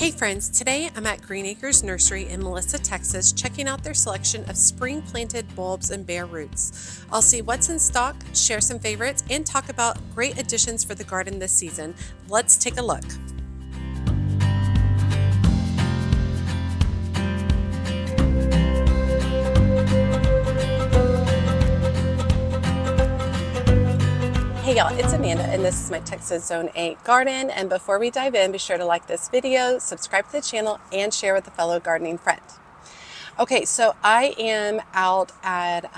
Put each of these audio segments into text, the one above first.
Hey friends, today I'm at Green Acres Nursery in Melissa, Texas, checking out their selection of spring planted bulbs and bare roots. I'll see what's in stock, share some favorites, and talk about great additions for the garden this season. Let's take a look. Hey y'all, it's Amanda and this is my Texas Zone 8 garden, and before we dive in, be sure to like this video, subscribe to the channel, and share with a fellow gardening friend. Okay, so I am out at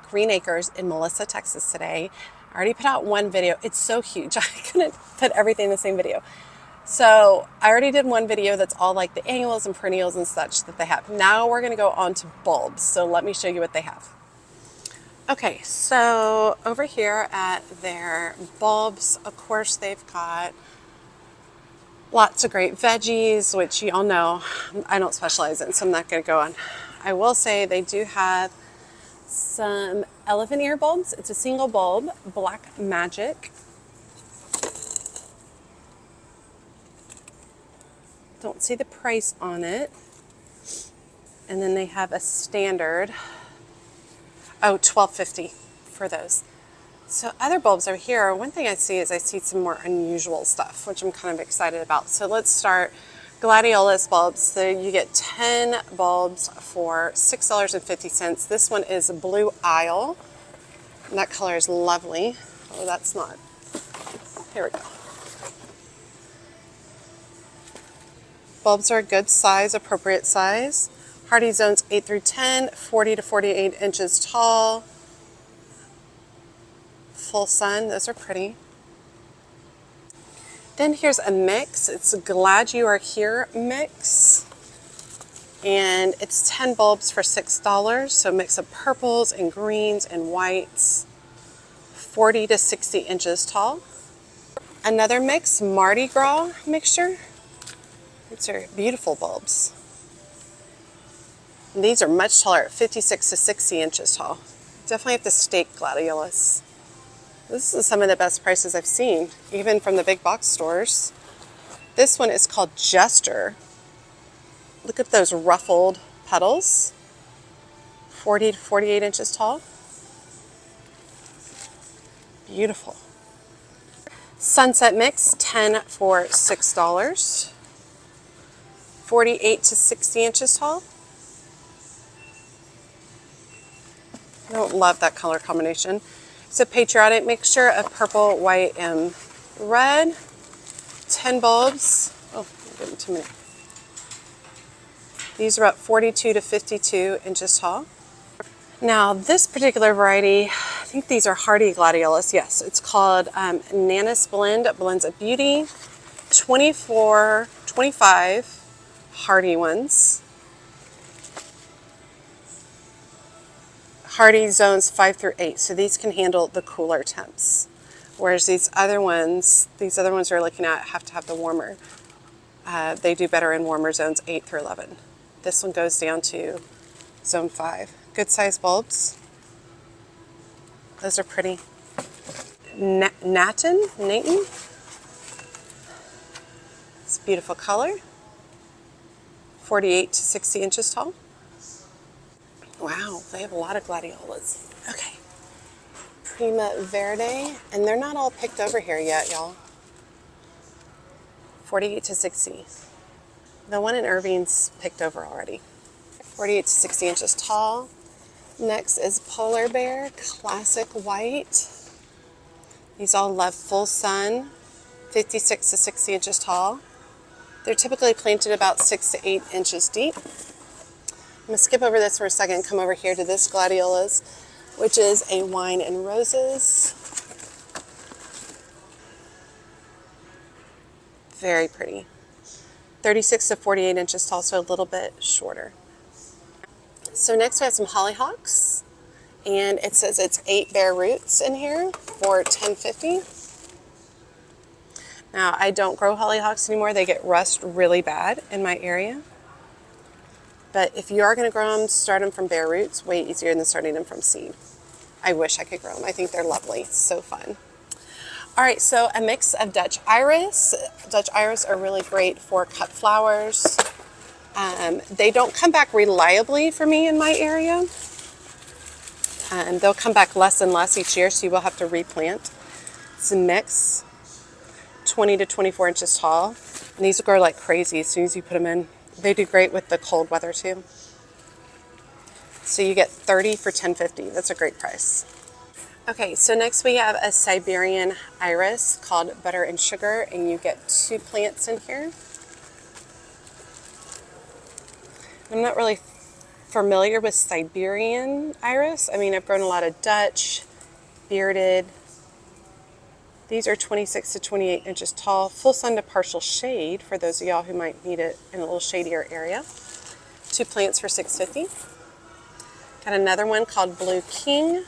Green Acres in Melissa, Texas today. I already put out one video. It's so huge, I couldn't put everything in the same video. So I already did one video that's all like the annuals and perennials and such that they have. Now we're gonna go on to bulbs, so let me show you what they have. Okay, so over here at their bulbs, of course, they've got lots of great veggies, which you all know I don't specialize in, so I'm not going to go on. I will say they do have some elephant ear bulbs. It's a single bulb, Black Magic. Don't see the price on it. And then they have a standard. Oh, $12.50 for those. So other bulbs over here, one thing I see some more unusual stuff, which I'm kind of excited about. So let's start Gladiolus bulbs. So you get 10 bulbs for $6.50. This one is Blue Isle. And that color is lovely. Oh, that's not. Here we go. Bulbs are a good size, appropriate size. Hardy zones 8 through 10, 40 to 48 inches tall. Full sun, those are pretty. Then here's a mix. It's Glad You Are Here mix. And it's 10 bulbs for $6. So a mix of purples and greens and whites. 40 to 60 inches tall. Another mix, Mardi Gras mixture. These are beautiful bulbs. And these are much taller, 56 to 60 inches tall. Definitely have to stake Gladiolus. This is some of the best prices I've seen, even from the big box stores. This one is called Jester. Look at those ruffled petals. 40 to 48 inches tall. Beautiful. Sunset Mix, 10 for $6. 48 to 60 inches tall. I don't love that color combination. It's a patriotic mixture of purple, white, and red. 10 bulbs. Oh, I'm getting too many. These are about 42 to 52 inches tall. Now, this particular variety, I think these are hardy gladiolus. Yes, it's called Nanna's Blend. Blends of Beauty. 25 hardy ones. Hardy zones 5 through 8, so these can handle the cooler temps. Whereas these other ones we're looking at have to have the warmer. They do better in warmer zones 8 through 11. This one goes down to zone 5. Good size bulbs. Those are pretty. Natin. It's a beautiful color. 48 to 60 inches tall. Wow, they have a lot of gladiolus. Okay. Prima Verde, and they're not all picked over here yet, y'all. 48 to 60. The one in Irving's picked over already. 48 to 60 inches tall. Next is Polar Bear, Classic White. These all love full sun. 56 to 60 inches tall. They're typically planted about 6 to 8 inches deep. I'm going to skip over this for a second and come over here to this Gladiolus, which is a Wine and Roses. Very pretty. 36 to 48 inches tall, so a little bit shorter. So next we have some hollyhocks, and it says it's 8 bare roots in here for $10.50. Now, I don't grow hollyhocks anymore. They get rust really bad in my area. But if you are going to grow them, start them from bare roots. Way easier than starting them from seed. I wish I could grow them. I think they're lovely. So fun. All right, so a mix of Dutch iris. Dutch iris are really great for cut flowers. They don't come back reliably for me in my area. They'll come back less and less each year, so you will have to replant. It's a mix, 20 to 24 inches tall. And these will grow like crazy as soon as you put them in. They do great with the cold weather too. So you get 30 for $10.50. That's a great price. Okay, so next we have a Siberian iris called Butter and Sugar, and you get 2 plants in here. I'm not really familiar with Siberian iris. I mean, I've grown a lot of Dutch, bearded. These are 26 to 28 inches tall, full sun to partial shade for those of y'all who might need it in a little shadier area. 2 plants for $6.50. Got another one called Blue King,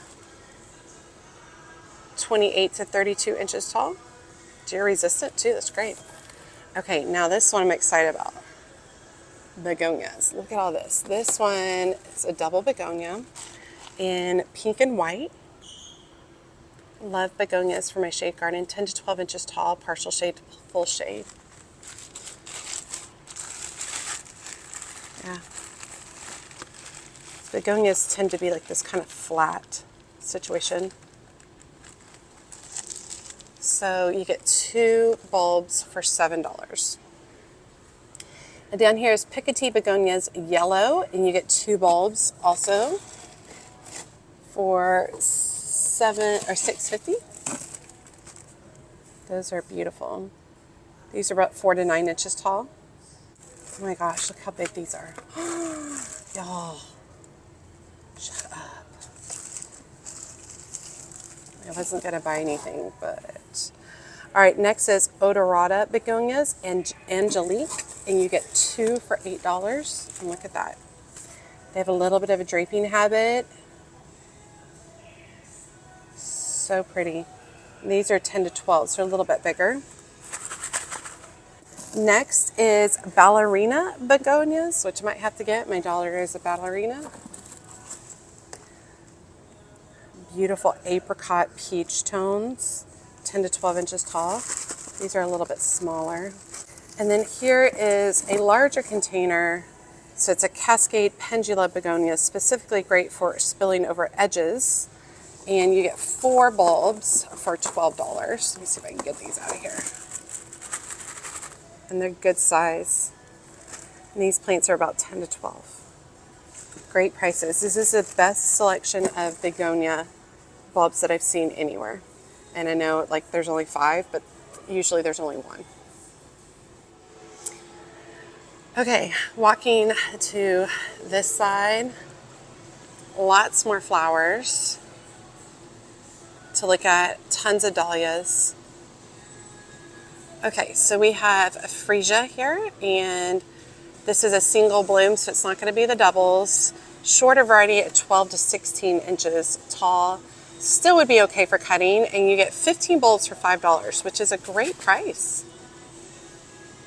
28 to 32 inches tall. Deer resistant too, that's great. Okay, now this one I'm excited about. Begonias. Look at all this. This one is a double begonia in pink and white. Love begonias for my shade garden. 10 to 12 inches tall, partial shade to full shade. Yeah. Begonias tend to be like this kind of flat situation. So you get 2 bulbs for $7. And down here is Picotee Begonias Yellow, and you get 2 bulbs also for $6.50. Those are beautiful. These are about 4 to 9 inches tall. Oh my gosh, look how big these are. Y'all, shut up. I wasn't going to buy anything, but... All right, next is Odorata Begonias and Angelique, and you get 2 for $8. And look at that. They have a little bit of a draping habit. So pretty. These are 10 to 12, so a little bit bigger. Next is Ballerina Begonias, which I might have to get. My daughter is a ballerina. Beautiful apricot peach tones, 10 to 12 inches tall. These are a little bit smaller. And then here is a larger container. So it's a Cascade Pendula Begonia, specifically great for spilling over edges. And you get 4 bulbs for $12. Let me see if I can get these out of here. And they're good size. And these plants are about 10 to 12. Great prices. This is the best selection of begonia bulbs that I've seen anywhere. And I know like there's only 5, but usually there's only 1. Okay, walking to this side, lots more flowers to look at, tons of dahlias. Okay, so we have a Freesia here, and this is a single bloom, so it's not going to be the doubles. Shorter variety at 12 to 16 inches tall. Still would be okay for cutting, and you get 15 bulbs for $5, which is a great price.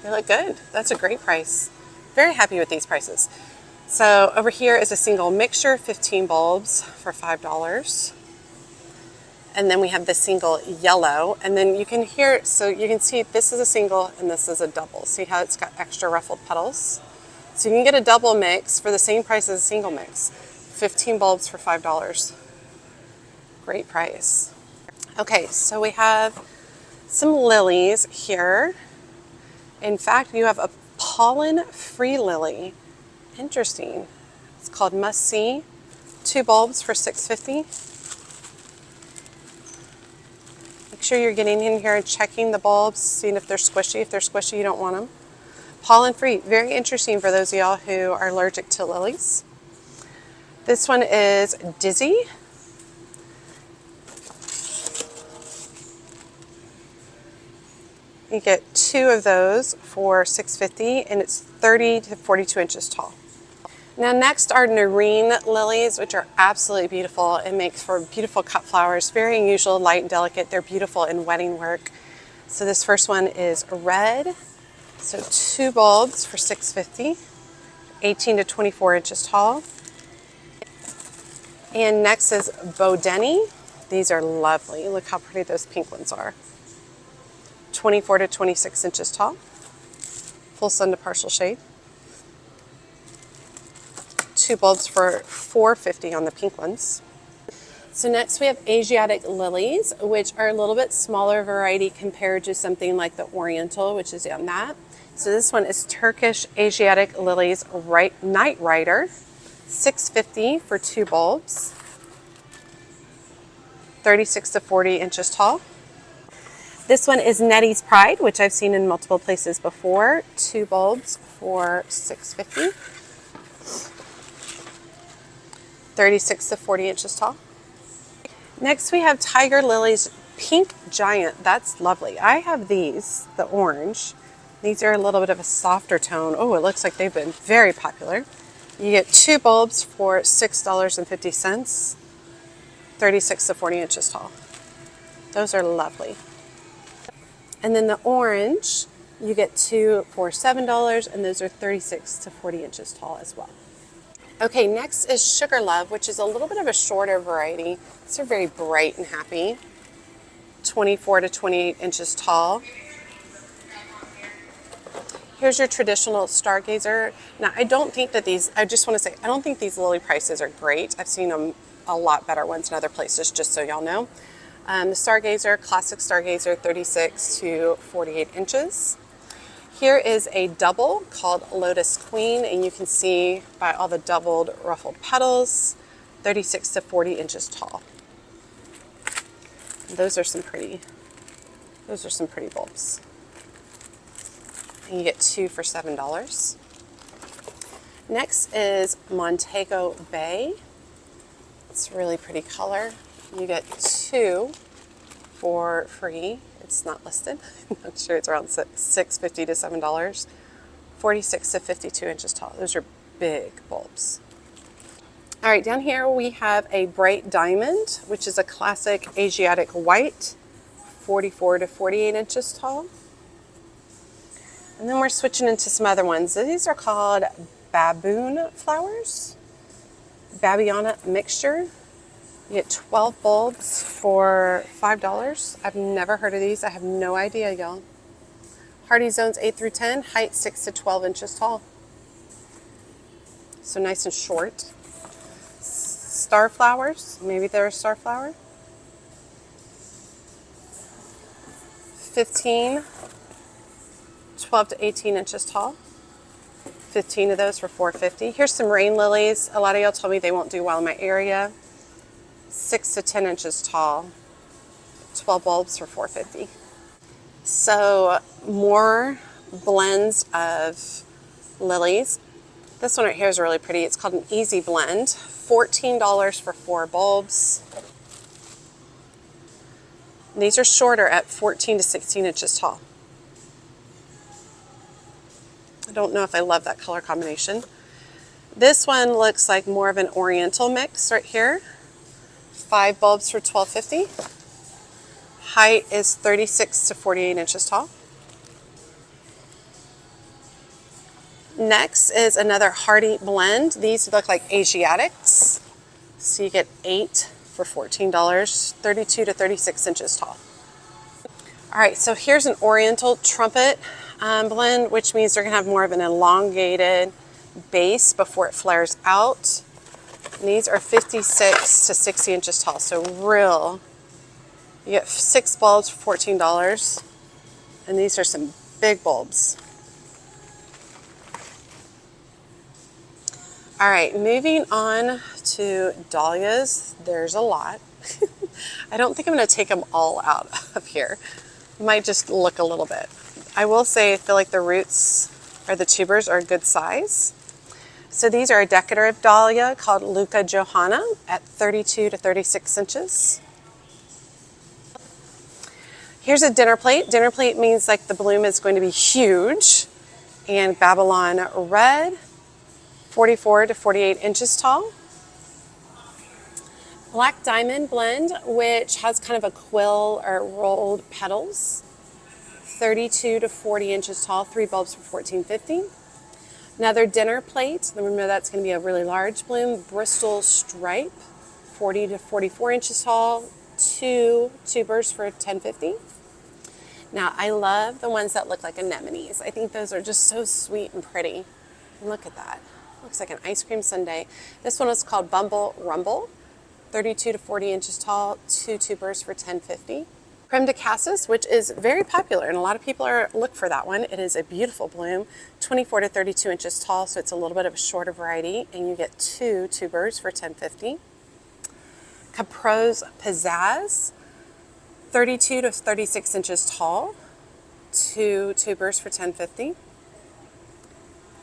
They look good. That's a great price. Very happy with these prices. So over here is a single mixture, 15 bulbs for $5. And then we have the single yellow, and then you can hear, so you can see this is a single and this is a double. See how it's got extra ruffled petals? So you can get a double mix for the same price as a single mix. 15 bulbs for $5. Great price. Okay, so we have some lilies here. In fact, you have a pollen-free lily. Interesting. It's called Must See. 2 bulbs for $6.50. Make sure you're getting in here and checking the bulbs, seeing if they're squishy. If they're squishy, you don't want them. Pollen-free. Very interesting for those of y'all who are allergic to lilies. This one is Dizzy. You get 2 of those for $6.50, and it's 30 to 42 inches tall. Now next are Nerine lilies, which are absolutely beautiful and make for beautiful cut flowers. Very unusual, light and delicate. They're beautiful in wedding work. So this first one is red. So 2 bulbs for $6.50, 18 to 24 inches tall. And next is Bodeni. These are lovely. Look how pretty those pink ones are. 24 to 26 inches tall. Full sun to partial shade. 2 bulbs for $4.50 on the pink ones. So next we have Asiatic lilies, which are a little bit smaller variety compared to something like the Oriental, which is on that. So this one is Turkish Asiatic lilies Night Rider, $6.50 for 2 bulbs, 36 to 40 inches tall. This one is Nettie's Pride, which I've seen in multiple places before, 2 bulbs for $6.50, 36 to 40 inches tall. Next we have Tiger Lilies Pink Giant. That's lovely. I have these, the orange. These are a little bit of a softer tone. Oh, it looks like they've been very popular. You get 2 bulbs for $6.50, 36 to 40 inches tall. Those are lovely. And then the orange, you get 2 for $7, and those are 36 to 40 inches tall as well. Okay, next is Sugar Love, which is a little bit of a shorter variety. These are very bright and happy. 24 to 28 inches tall. Here's your traditional stargazer. Now, I don't think that these, I just want to say, I don't think these lily prices are great. I've seen them a lot better ones in other places, just so y'all know. The stargazer, classic stargazer, 36 to 48 inches. Here is a double called Lotus Queen, and you can see by all the doubled ruffled petals, 36 to 40 inches tall. Those are some pretty bulbs. And you get 2 for $7. Next is Montego Bay. It's a really pretty color. You get 2 for free. It's not listed. I'm not sure. It's around $6.50 to $7. 46 to 52 inches tall. Those are big bulbs. All right, down here we have a bright diamond, which is a classic Asiatic white, 44 to 48 inches tall. And then we're switching into some other ones. These are called baboon flowers, Babiana mixture. You get 12 bulbs for $5. I've never heard of these. I have no idea, y'all. Hardy zones 8 through 10, height 6 to 12 inches tall. So nice and short. Starflowers, maybe they're a starflower. 12 to 18 inches tall. 15 of those for $4.50. Here's some rain lilies. A lot of y'all told me they won't do well in my area. 6 to 10 inches tall, 12 bulbs for $4.50. So more blends of lilies. This one right here is really pretty. It's called an Easy Blend, $14 for 4 bulbs. And these are shorter at 14 to 16 inches tall. I don't know if I love that color combination. This one looks like more of an Oriental mix right here. 5 bulbs for $12.50. Height is 36 to 48 inches tall. Next is another hardy blend. These look like Asiatics. So you get 8 for $14, 32 to 36 inches tall. All right, so here's an Oriental trumpet blend, which means they're gonna have more of an elongated base before it flares out. And these are 56 to 60 inches tall, so you get 6 bulbs for $14, and these are some big bulbs. All right, moving on to dahlias. There's a lot. I don't think I'm gonna take them all out of here. Might just look a little bit. I will say I feel like the roots or the tubers are a good size. So these are a decorative dahlia called Luca Johanna at 32 to 36 inches. Here's a dinner plate. Dinner plate means like the bloom is going to be huge. And Babylon Red, 44 to 48 inches tall. Black Diamond Blend, which has kind of a quill or rolled petals, 32 to 40 inches tall, 3 bulbs for $14.50. Another dinner plate, remember that's going to be a really large bloom, Bristol Stripe, 40 to 44 inches tall, 2 tubers for $10.50. Now, I love the ones that look like anemones. I think those are just so sweet and pretty. And look at that. Looks like an ice cream sundae. This one is called Bumble Rumble, 32 to 40 inches tall, 2 tubers for $10.50. Creme de Cassis, which is very popular, and a lot of people look for that one. It is a beautiful bloom, 24 to 32 inches tall, so it's a little bit of a shorter variety, and you get 2 tubers for $10.50. Capro's Pizzazz, 32 to 36 inches tall, 2 tubers for $10.50.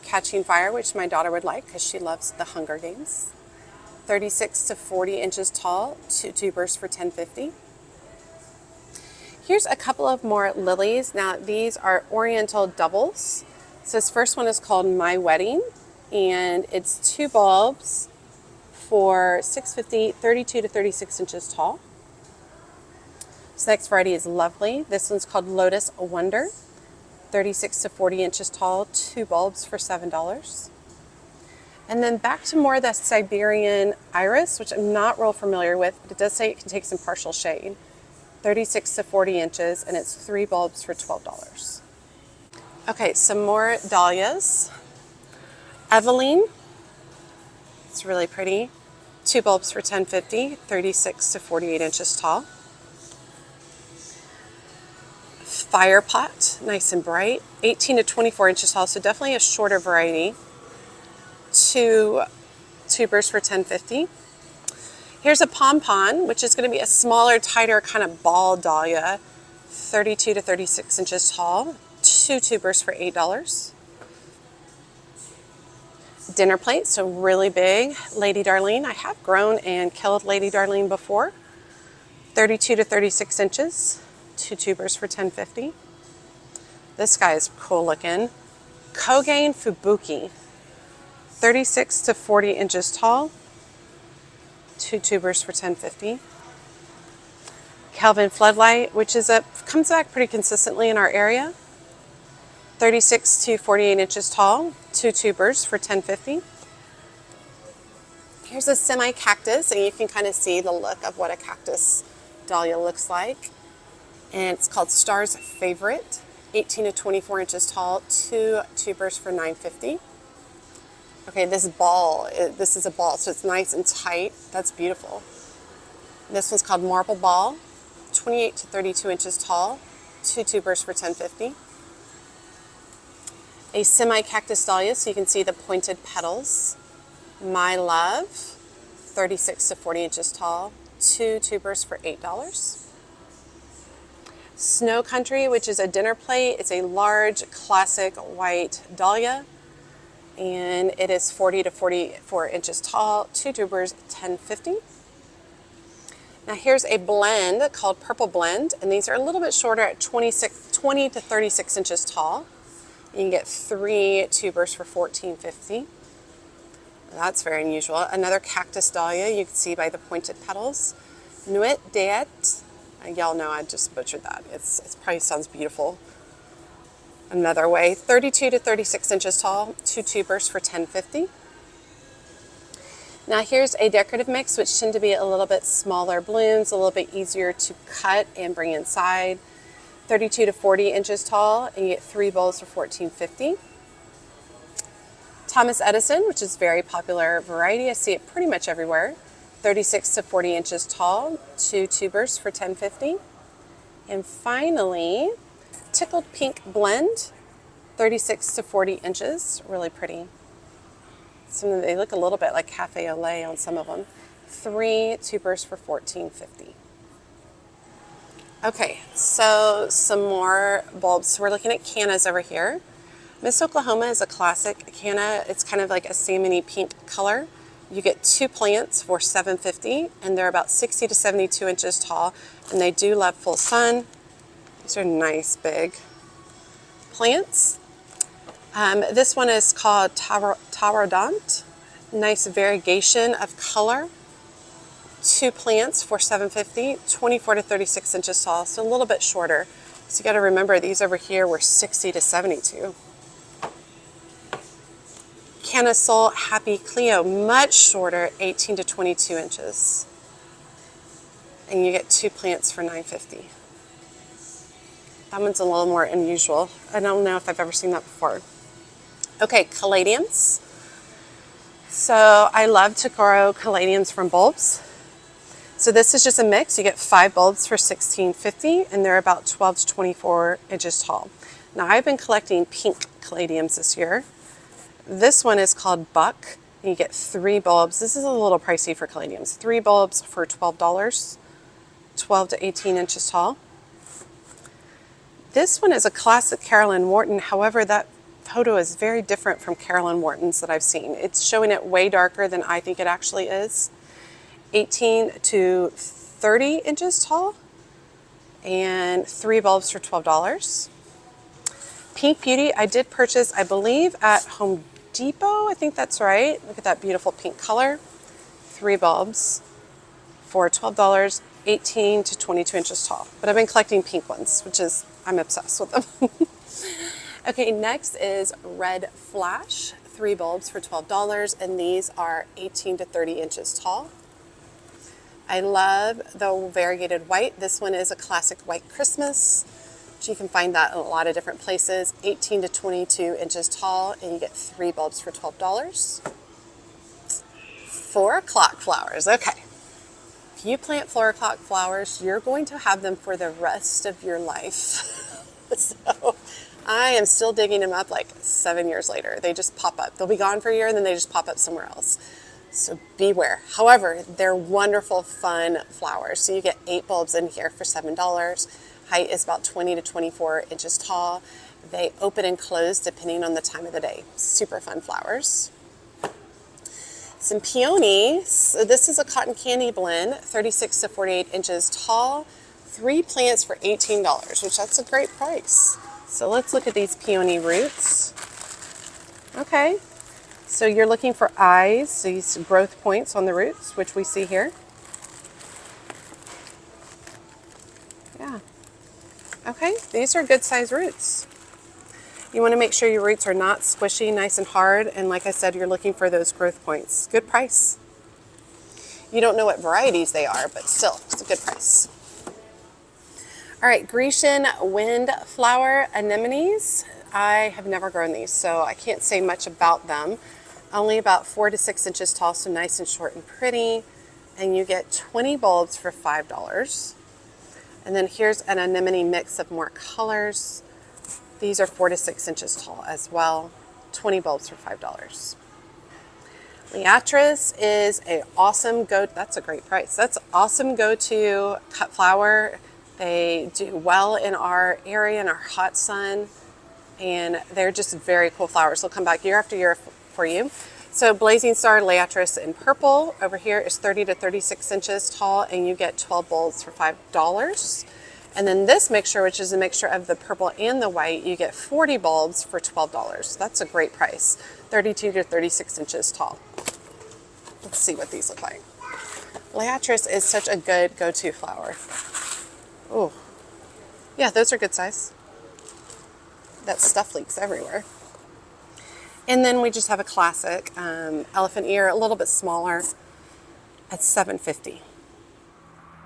Catching Fire, which my daughter would like because she loves the Hunger Games, 36 to 40 inches tall, 2 tubers for $10.50. Here's a couple of more lilies. Now, these are oriental doubles. So this first one is called My Wedding, and it's 2 bulbs for $6.50, 32 to 36 inches tall. This next variety is lovely. This one's called Lotus Wonder, 36 to 40 inches tall, 2 bulbs for $7. And then back to more of the Siberian iris, which I'm not real familiar with, but it does say it can take some partial shade. 36 to 40 inches, and it's 3 bulbs for $12. Okay, some more dahlias. Eveline, it's really pretty. 2 bulbs for $10.50, 36 to 48 inches tall. Fire Pot, nice and bright, 18 to 24 inches tall, so definitely a shorter variety. 2 tubers for $10.50. Here's a pompon, which is going to be a smaller, tighter kind of ball dahlia, 32 to 36 inches tall, 2 tubers for $8. Dinner plate, so really big. Lady Darlene, I have grown and killed Lady Darlene before. 32 to 36 inches, 2 tubers for $10.50. This guy is cool looking. Kogain Fubuki, 36 to 40 inches tall, 2 tubers for $10.50. Calvin Floodlight, which comes back pretty consistently in our area. 36 to 48 inches tall, 2 tubers for $10.50. Here's a semi-cactus, and you can kind of see the look of what a cactus dahlia looks like. And it's called Star's Favorite, 18 to 24 inches tall, 2 tubers for $9.50. Okay, this is a ball, so it's nice and tight. That's beautiful. This one's called Marble Ball, 28 to 32 inches tall, 2 tubers for $10.50. A semi-cactus dahlia, so you can see the pointed petals. My Love, 36 to 40 inches tall, 2 tubers for $8. Snow Country, which is a dinner plate. It's a large, classic white dahlia, and it is 40 to 44 inches tall, 2 tubers, $10.50. Now here's a blend called Purple Blend, and these are a little bit shorter at 20 to 36 inches tall. You can get 3 tubers for $14.50. That's very unusual. Another cactus dahlia, you can see by the pointed petals. Nuit Diet, y'all know I just butchered that. It probably sounds beautiful. Another way, 32 to 36 inches tall, 2 tubers for $10.50. Now here's a decorative mix, which tend to be a little bit smaller blooms, a little bit easier to cut and bring inside. 32 to 40 inches tall, and you get 3 bowls for $14.50. Thomas Edison, which is a very popular variety. I see it pretty much everywhere. 36 to 40 inches tall, 2 tubers for $10.50. And finally, Tickled Pink Blend, 36 to 40 inches, really pretty. They look a little bit like cafe au lait on some of them. 3 tubers for $14.50. Okay, so some more bulbs. So we're looking at cannas over here. Miss Oklahoma is a classic canna. It's kind of like a salmony pink color. You get 2 plants for $7.50, and they're about 60 to 72 inches tall, and they do love full sun. These are nice big plants. This one is called Taurodont. Nice variegation of color. 2 plants for $7.50, 24 to 36 inches tall, so a little bit shorter. So you got to remember these over here were 60 to 72. Canna Soul Happy Cleo, much shorter, 18 to 22 inches. And you get 2 plants for $9.50. That one's a little more unusual. I don't know if I've ever seen that before. Okay, Caladiums. So I love to grow Caladiums from bulbs. So this is just a mix. You get 5 bulbs for $16.50, and they're about 12 to 24 inches tall. Now I've been collecting pink Caladiums this year. This one is called Buck, and you get 3 bulbs. This is a little pricey for Caladiums. 3 bulbs for $12, 12 to 18 inches tall. This one is a classic Carolyn Wharton. However, that photo is very different from Carolyn Wharton's that I've seen. It's showing it way darker than I think it actually is. 18 to 30 inches tall, and 3 bulbs for $12. Pink Beauty I did purchase, I believe, at Home Depot. I think that's right. Look at that beautiful pink color. 3 bulbs for $12, 18 to 22 inches tall. But I've been collecting pink ones, which is, I'm obsessed with them. Okay, next is Red Flash. 3 bulbs for $12, and these are 18 to 30 inches tall. I love the variegated white. This one is a classic white Christmas. So you can find that in a lot of different places. 18 to 22 inches tall, and you get 3 bulbs for $12. 4 o'clock flowers. Okay. If you plant 4 o'clock flowers, you're going to have them for the rest of your life. So I am still digging them up like 7 years later. They just pop up. They'll be gone for a year, and then they just pop up somewhere else. So beware. However, they're wonderful, fun flowers. So you get 8 bulbs in here for $7. Height is about 20 to 24 inches tall. They open and close depending on the time of the day. Super fun flowers. Some peonies. So this is a cotton candy blend, 36 to 48 inches tall. 3 plants for $18, which that's a great price. So let's look at these peony roots. Okay. So you're looking for eyes, these growth points on the roots, which we see here. Yeah. Okay, these are good size roots. You want to make sure your roots are not squishy, nice and hard, and like I said, you're looking for those growth points. Good price. You don't know what varieties they are, but still, it's a good price. All right, Grecian Windflower Anemones. I have never grown these, so I can't say much about them. Only about 4 to 6 inches tall, so nice and short and pretty. And you get 20 bulbs for $5. And then here's an anemone mix of more colors. These are 4 to 6 inches tall as well. 20 bulbs for $5. Liatris is an awesome that's a great price. That's awesome go-to cut flower. They do well in our area, in our hot sun, and they're just very cool flowers. They'll come back year after year for you. So Blazing Star Liatris in purple over here is 30 to 36 inches tall, and you get 12 bulbs for $5. And then this mixture, which is a mixture of the purple and the white, you get 40 bulbs for $12. That's a great price. 32 to 36 inches tall. Let's see what these look like. Liatris is such a good go-to flower. Oh, yeah, those are good size. That stuff leaks everywhere. And then we just have a classic elephant ear, a little bit smaller at $7.50.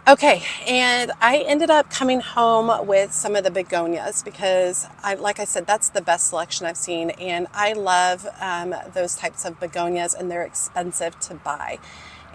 Okay, and I ended up coming home with some of the begonias because, like I said, that's the best selection I've seen, and I love those types of begonias, and they're expensive to buy.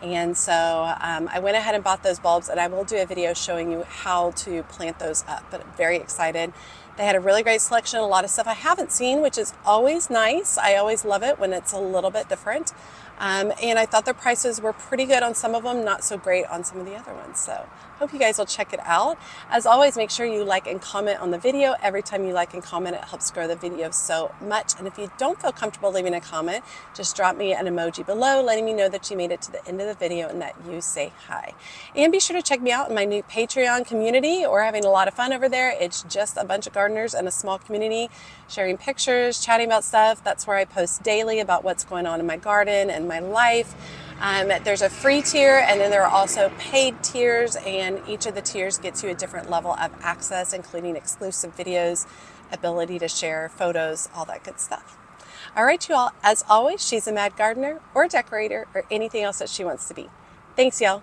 And so I went ahead and bought those bulbs, and I will do a video showing you how to plant those up, but I'm very excited. They had a really great selection, a lot of stuff I haven't seen, which is always nice. I always love it when it's a little bit different. And I thought the prices were pretty good on some of them, not so great on some of the other ones. So hope you guys will check it out. As always, make sure you like and comment on the video. Every time you like and comment, it helps grow the video so much. And if you don't feel comfortable leaving a comment, just drop me an emoji below, letting me know that you made it to the end of the video and that you say hi. And be sure to check me out in my new Patreon community. We're having a lot of fun over there. It's just a bunch of gardeners and a small community sharing pictures, chatting about stuff. That's where I post daily about what's going on in my garden and my life. There's a free tier, and then there are also paid tiers, and each of the tiers gets you a different level of access, including exclusive videos, ability to share photos, all that good stuff. All right, you all, as always, she's a mad gardener or decorator or anything else that she wants to be. Thanks, y'all.